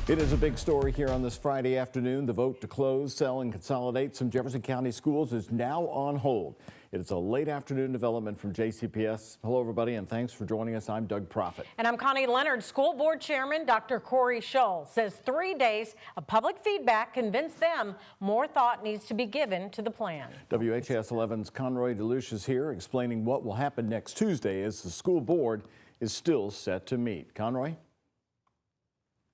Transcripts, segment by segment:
It is a big story here on this Friday afternoon. The vote to close, sell, and consolidate some Jefferson County schools is now on hold. It is a late afternoon development from JCPS. Hello, everybody, and thanks for joining us. I'm Doug Proffitt. And I'm Connie Leonard. School Board Chairman Dr. Corey Shull says 3 days of public feedback convinced them more thought needs to be given to the plan. WHAS11's Conroy DeLucia is here explaining what will happen next Tuesday as the school board is still set to meet. Conroy?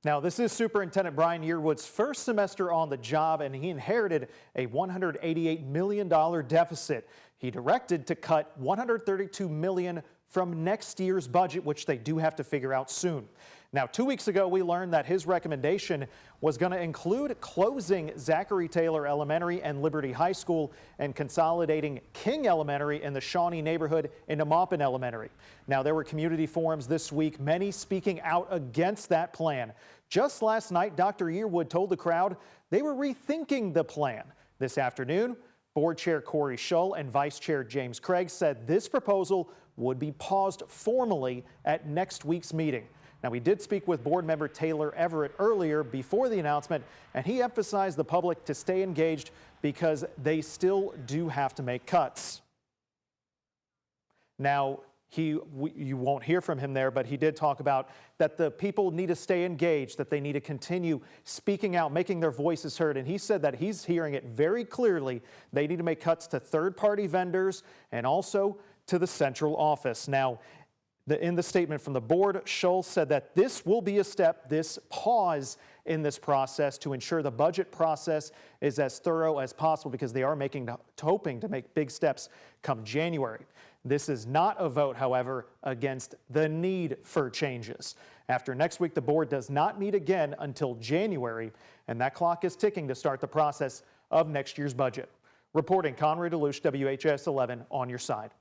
Now, this is Superintendent Brian Yearwood's first semester on the job, and he inherited a $188 million deficit. He directed to cut $132 million from next year's budget, which they do have to figure out soon. Now, 2 weeks ago, we learned that his recommendation was going to include closing Zachary Taylor Elementary and Liberty High School and consolidating King Elementary in the Shawnee neighborhood into Maupin Elementary. Now, there were community forums this week, many speaking out against that plan. Just last night, Dr. Yearwood told the crowd they were rethinking the plan. This afternoon, Board Chair Corey Shull and Vice Chair James Craig said this proposal would be paused formally at next week's meeting. Now, we did speak with board member Taylor Everett earlier before the announcement, and he emphasized the public to stay engaged because they still do have to make cuts. Now, you won't hear from him there, but he did talk about that the people need to stay engaged, that they need to continue speaking out, making their voices heard. And he said that he's hearing it very clearly. They need to make cuts to third-party vendors and also to the central office. Now, in the statement from the board, Shull said that this will be a step, this pause in this process to ensure the budget process is as thorough as possible because they are hoping to make big steps come January. This is not a vote, however, against the need for changes. After next week, the board does not meet again until January, and that clock is ticking to start the process of next year's budget. Reporting, Conroy DeLucia, WHAS 11, on your side.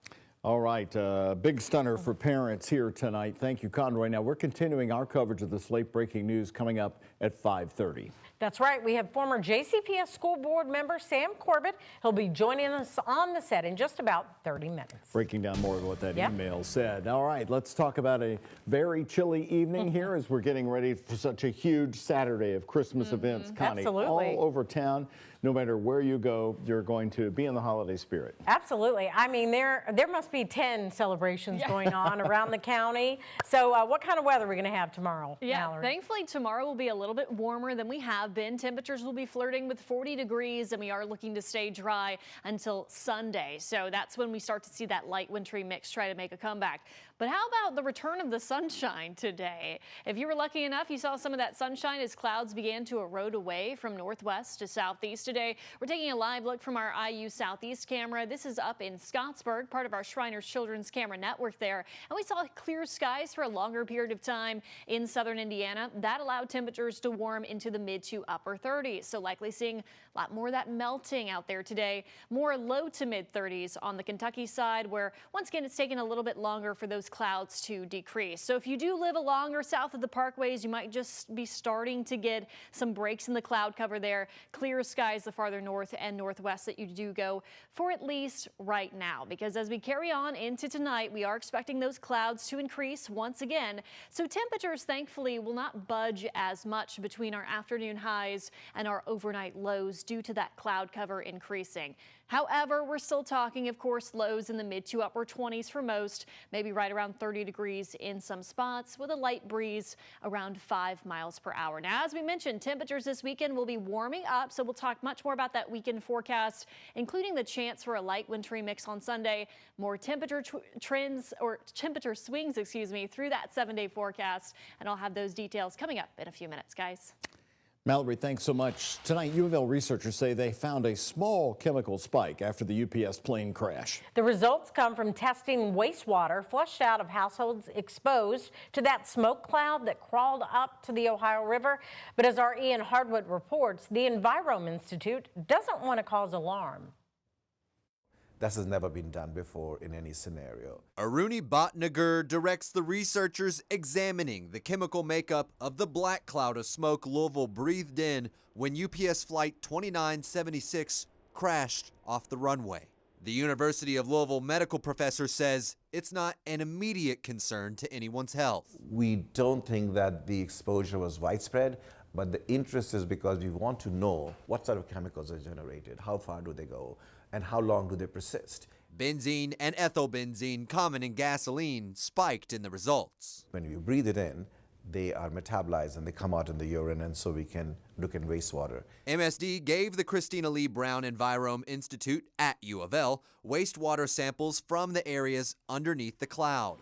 All right, big stunner for parents here tonight. Thank you, Conroy. Now, we're continuing our coverage of this late breaking news coming up at 5:30. That's right. We have former JCPS school board member Sam Corbett. He'll be joining us on the set in just about 30 minutes. Breaking down more of what that email said. All right, let's talk about a very chilly evening here as we're getting ready for such a huge Saturday of Christmas events, Connie. Absolutely. All over town. No matter where you go, you're going to be in the holiday spirit. Absolutely. I mean, there must be 10 celebrations going on around the county. So what kind of weather are we going to have tomorrow, Mallory? Thankfully tomorrow will be a little bit warmer than we have been. Temperatures will be flirting with 40 degrees, and we are looking to stay dry until Sunday. So that's when we start to see that light wintry mix try to make a comeback. But how about the return of the sunshine today? If you were lucky enough, you saw some of that sunshine as clouds began to erode away from northwest to southeast today. We're taking a live look from our IU Southeast camera. This is up in Scottsburg, part of our Shriners Children's Camera Network there. And we saw clear skies for a longer period of time in southern Indiana. That allowed temperatures to warm into the mid to upper 30s. So likely seeing a lot more of that melting out there today. More low to mid 30s on the Kentucky side, where once again it's taken a little bit longer for those clouds to decrease. So if you do live along or south of the parkways, you might just be starting to get some breaks in the cloud cover there. Clear skies the farther north and northwest that you do go for at least right now, because as we carry on into tonight, we are expecting those clouds to increase once again. So temperatures thankfully will not budge as much between our afternoon highs and our overnight lows due to that cloud cover increasing. However, we're still talking, of course, lows in the mid to upper 20s for most, maybe right around 30 degrees in some spots with a light breeze around 5 miles per hour. Now, as we mentioned, temperatures this weekend will be warming up, so we'll talk much more about that weekend forecast, including the chance for a light wintry mix on Sunday, more temperature trends or temperature swings, through that 7-day forecast, and I'll have those details coming up in a few minutes, guys. Mallory, thanks so much. Tonight, U of L researchers say they found a small chemical spike after the UPS plane crash. The results come from testing wastewater flushed out of households exposed to that smoke cloud that crawled up to the Ohio River. But as our Ian Hardwood reports, the Envirom Institute doesn't want to cause alarm. This has never been done before in any scenario. Aruni Bhatnagar directs the researchers examining the chemical makeup of the black cloud of smoke Louisville breathed in when UPS Flight 2976 crashed off the runway. The University of Louisville medical professor says it's not an immediate concern to anyone's health. We don't think that the exposure was widespread, But the interest is because we want to know what sort of chemicals are generated, how far do they go, and how long do they persist. Benzene and ethylbenzene, common in gasoline, spiked in the results. When you breathe it in, they are metabolized and they come out in the urine, and so we can look in wastewater. MSD gave the Christina Lee Brown Envirome Institute at U of L wastewater samples from the areas underneath the cloud.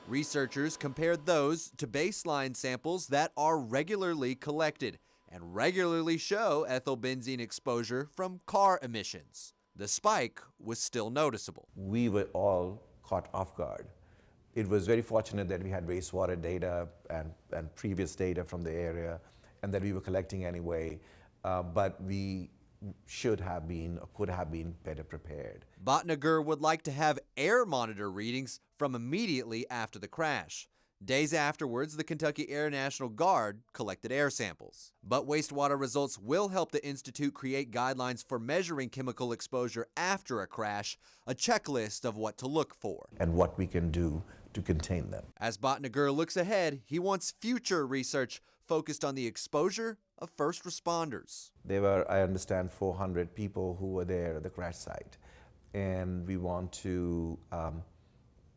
Researchers compared those to baseline samples that are regularly collected and regularly show ethylbenzene exposure from car emissions. The spike was still noticeable. We were all caught off guard. It was very fortunate that we had wastewater data and previous data from the area, and that we were collecting anyway, but we should have been or could have been better prepared. Bhatnagar would like to have air monitor readings from immediately after the crash. Days afterwards, the Kentucky Air National Guard collected air samples. But wastewater results will help the Institute create guidelines for measuring chemical exposure after a crash, a checklist of what to look for. And what we can do to contain them. As Bhatnagar looks ahead, he wants future research focused on the exposure of first responders. There were, I understand, 400 people who were there at the crash site. And we want to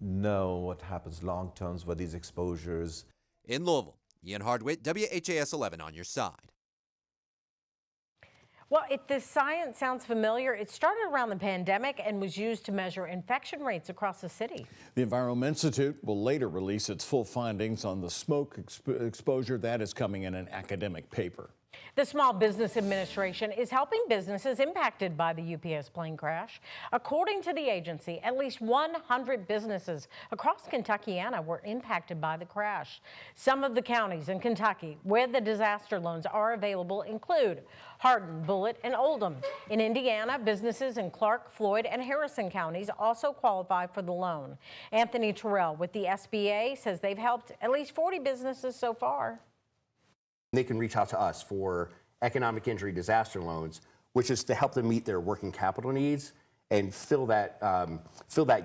know what happens long term with these exposures. In Louisville, Ian Hardwick, WHAS11 on your side. Well, if this science sounds familiar, it started around the pandemic and was used to measure infection rates across the city. The Envirome Institute will later release its full findings on the smoke exposure. That is coming in an academic paper. The Small Business Administration is helping businesses impacted by the UPS plane crash. According to the agency, at least 100 businesses across Kentuckiana were impacted by the crash. Some of the counties in Kentucky where the disaster loans are available include Hardin, Bullitt, and Oldham. In Indiana, businesses in Clark, Floyd, and Harrison counties also qualify for the loan. Anthony Terrell with the SBA says they've helped at least 40 businesses so far. They can reach out to us for economic injury disaster loans, which is to help them meet their working capital needs and fill that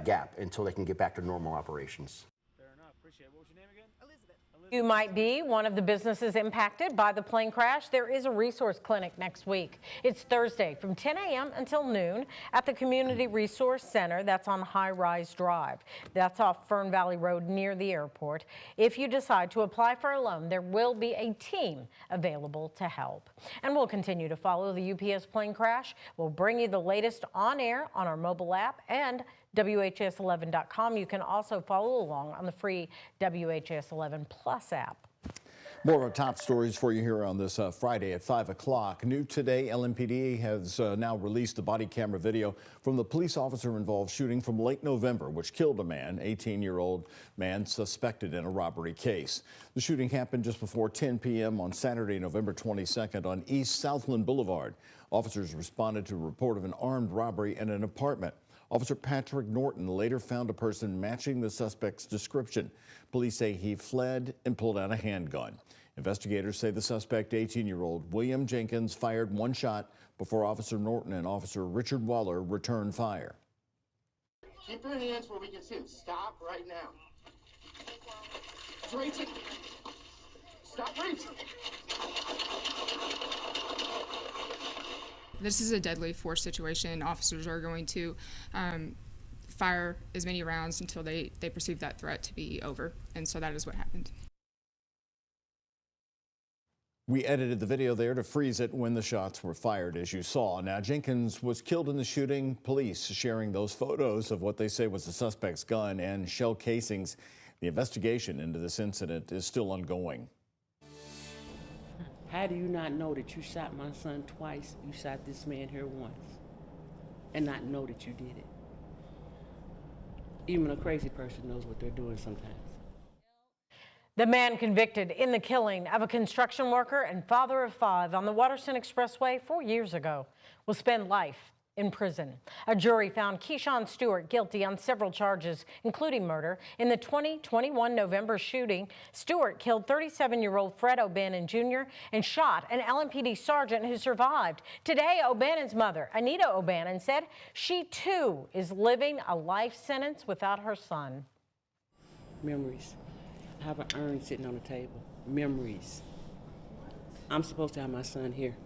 gap until they can get back to normal operations. Fair enough. Appreciate it. What was your name again? Elizabeth. You might be one of the businesses impacted by the plane crash. There is a resource clinic next week. It's Thursday from 10 a.m. until noon at the Community Resource Center. That's on High Rise Drive. That's off Fern Valley Road near the airport. If you decide to apply for a loan, there will be a team available to help. And we'll continue to follow the UPS plane crash. We'll bring you the latest on air on our mobile app and WHAS11.com. You can also follow along on the free WHAS11 Plus app. More of our top stories for you here on this Friday at 5 o'clock. New today, LMPD has now released the body camera video from the police officer-involved shooting from late November, which killed a man, 18-year-old man suspected in a robbery case. The shooting happened just before 10 p.m. on Saturday, November 22nd on East Southland Boulevard. Officers responded to a report of an armed robbery in an apartment. Officer Patrick Norton later found a person matching the suspect's description. Police say he fled and pulled out a handgun. Investigators say the suspect, 18-year-old William Jenkins, fired one shot before Officer Norton and Officer Richard Waller returned fire. Keep your hands where we can see them. Stop right now. It's reaching. Stop reaching. This is a deadly force situation. Officers are going to fire as many rounds until they perceive that threat to be over. And so that is what happened. We edited the video there to freeze it when the shots were fired, as you saw. Now, Jenkins was killed in the shooting. Police sharing those photos of what they say was the suspect's gun and shell casings. The investigation into this incident is still ongoing. How do you not know that you shot my son twice? You shot this man here once and not know that you did it. Even a crazy person knows what they're doing sometimes. The man convicted in the killing of a construction worker and father of 5 on the Waterston Expressway 4 years ago will spend life in prison. A jury found Keyshawn Stewart guilty on several charges, including murder. In the 2021 November shooting, Stewart killed 37-year-old Fred O'Bannon Jr. and shot an LMPD sergeant who survived. Today, O'Bannon's mother, Anita O'Bannon, said she too is living a life sentence without her son. Memories. I have an urn sitting on the table. Memories. I'm supposed to have my son here.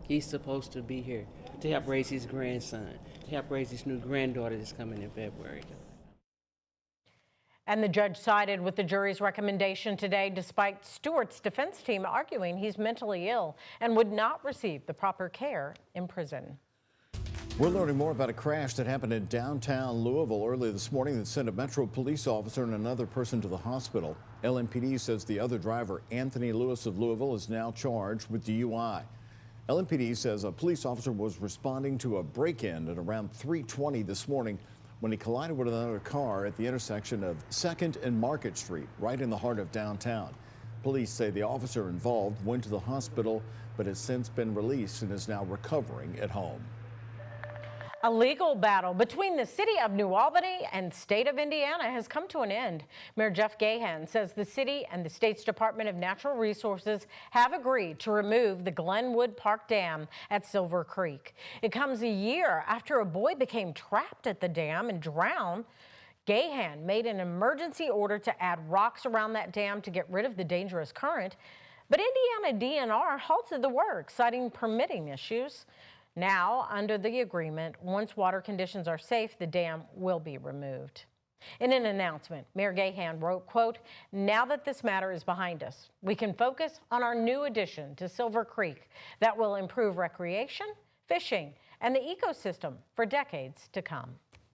He's supposed to be here to help raise his grandson, to help raise his new granddaughter that's coming in February. And the judge sided with the jury's recommendation today, despite Stewart's defense team arguing he's mentally ill and would not receive the proper care in prison. We're learning more about a crash that happened in downtown Louisville early this morning that sent a Metro police officer and another person to the hospital. LMPD says the other driver, Anthony Lewis of Louisville, is now charged with DUI. LMPD says a police officer was responding to a break-in at around 3:20 this morning when he collided with another car at the intersection of 2nd and Market Street, right in the heart of downtown. Police say the officer involved went to the hospital but has since been released and is now recovering at home. A legal battle between the city of New Albany and state of Indiana has come to an end. Mayor Jeff Gahan says the city and the state's Department of Natural Resources have agreed to remove the Glenwood Park Dam at Silver Creek. It comes a year after a boy became trapped at the dam and drowned. Gahan made an emergency order to add rocks around that dam to get rid of the dangerous current, but Indiana DNR halted the work, citing permitting issues. Now, under the agreement, once water conditions are safe, the dam will be removed. In an announcement, Mayor Gahan wrote, quote, "Now that this matter is behind us, we can focus on our new addition to Silver Creek that will improve recreation, fishing, and the ecosystem for decades to come."